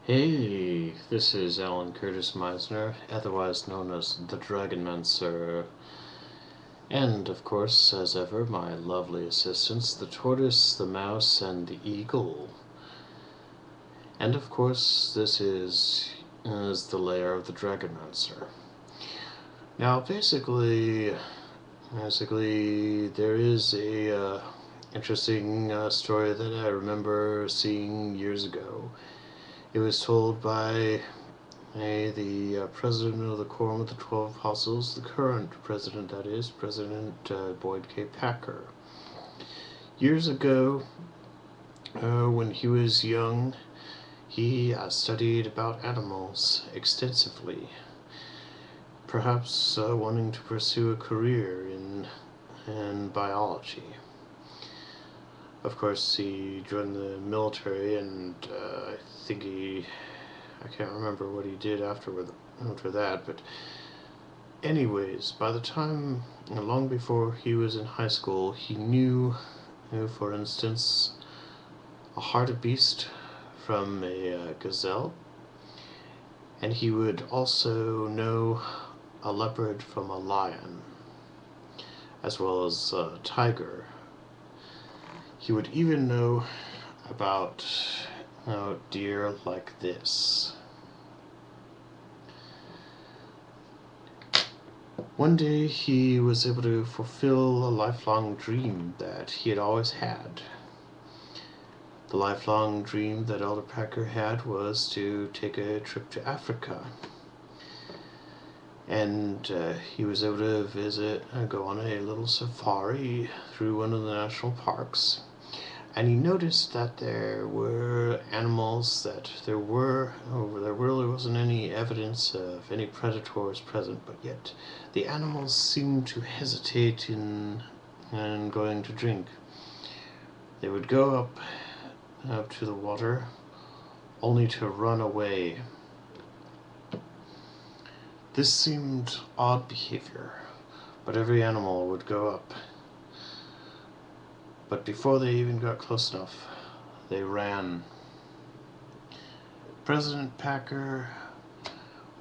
Hey, this is Alan Curtis Meisner, otherwise known as the Dragonmancer, and of course, as ever, my lovely assistants, the tortoise, the mouse, and the eagle. And of course, this is the lair of the Dragonmancer. Now, basically, there is a interesting story that I remember seeing years ago. It was told by the president of the Quorum of the 12 Apostles, the current president, that is, President Boyd K. Packer. Years ago, when he was young, he studied about animals extensively, perhaps wanting to pursue a career in biology. Of course, he joined the military, and I can't remember what he did after that, but anyways, by the time, long before he was in high school, he knew, for instance, a hartebeest from a gazelle, and he would also know a leopard from a lion, as well as a tiger. He would even know about deer like this. One day he was able to fulfill a lifelong dream that he had always had. The lifelong dream that Elder Packer had was to take a trip to Africa. And he was able to visit and go on a little safari through one of the national parks. And he noticed that there were animals that there really wasn't any evidence of any predators present, but yet the animals seemed to hesitate in going to drink. They would go up to the water, only to run away. This seemed odd behavior, but every animal would go up. But before they even got close enough, they ran. President Packer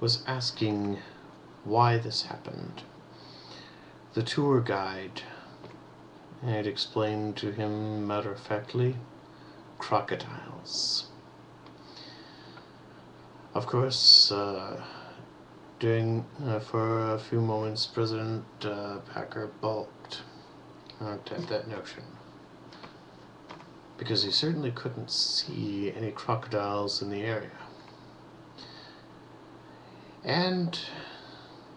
was asking why this happened. The tour guide had explained to him matter-of-factly, crocodiles. Of course, for a few moments, President Packer balked at that notion, because he certainly couldn't see any crocodiles in the area. And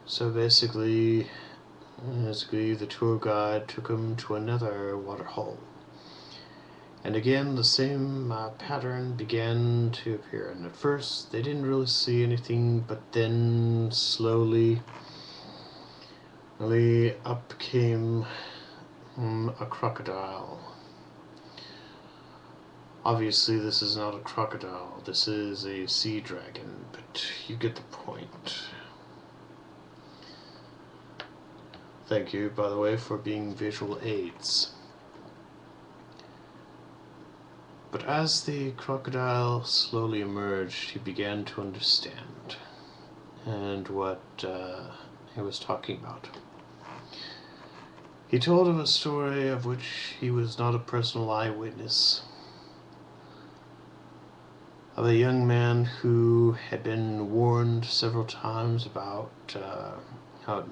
so basically the tour guide took him to another waterhole. And again, the same pattern began to appear. And at first, they didn't really see anything, but then slowly up came a crocodile. Obviously, this is not a crocodile, this is a sea dragon, but you get the point. Thank you, by the way, for being visual aids. But as the crocodile slowly emerged, he began to understand, and what he was talking about. He told him a story of which he was not a personal eyewitness, of a young man who had been warned several times about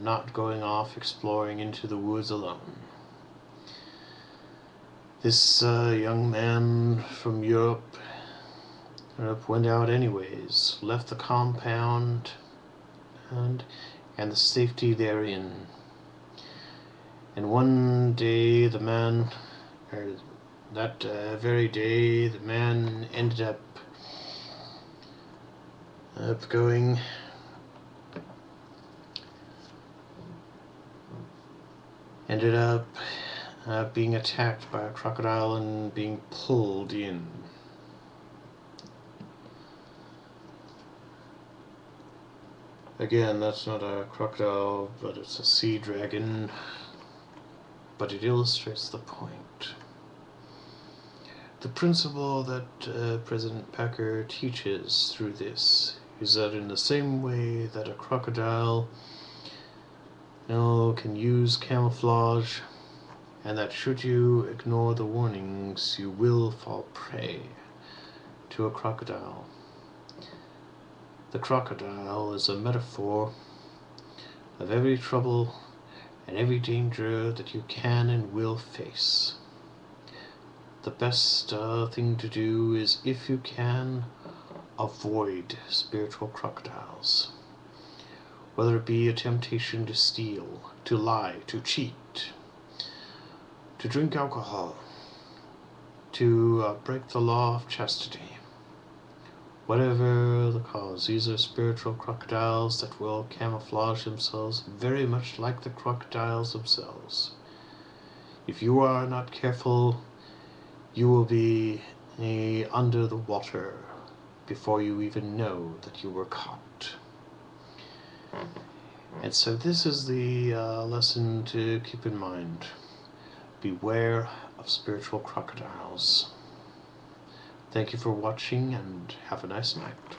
not going off exploring into the woods alone. This young man from Europe went out anyways, left the compound and the safety therein. And one day that very day, the man ended up being attacked by a crocodile and being pulled in. Again, that's not a crocodile, but it's a sea dragon, but it illustrates the point. The principle that President Packer teaches through this is that in the same way that a crocodile can use camouflage, and that should you ignore the warnings, you will fall prey to a crocodile. The crocodile is a metaphor of every trouble and every danger that you can and will face. The best thing to do is, if you can, avoid spiritual crocodiles. Whether it be a temptation to steal, to lie, to cheat, to drink alcohol, to break the law of chastity. Whatever the cause, these are spiritual crocodiles that will camouflage themselves very much like the crocodiles themselves. If you are not careful, you will be under the water before you even know that you were caught. And so this is the lesson to keep in mind. Beware of spiritual crocodiles. Thank you for watching, and have a nice night.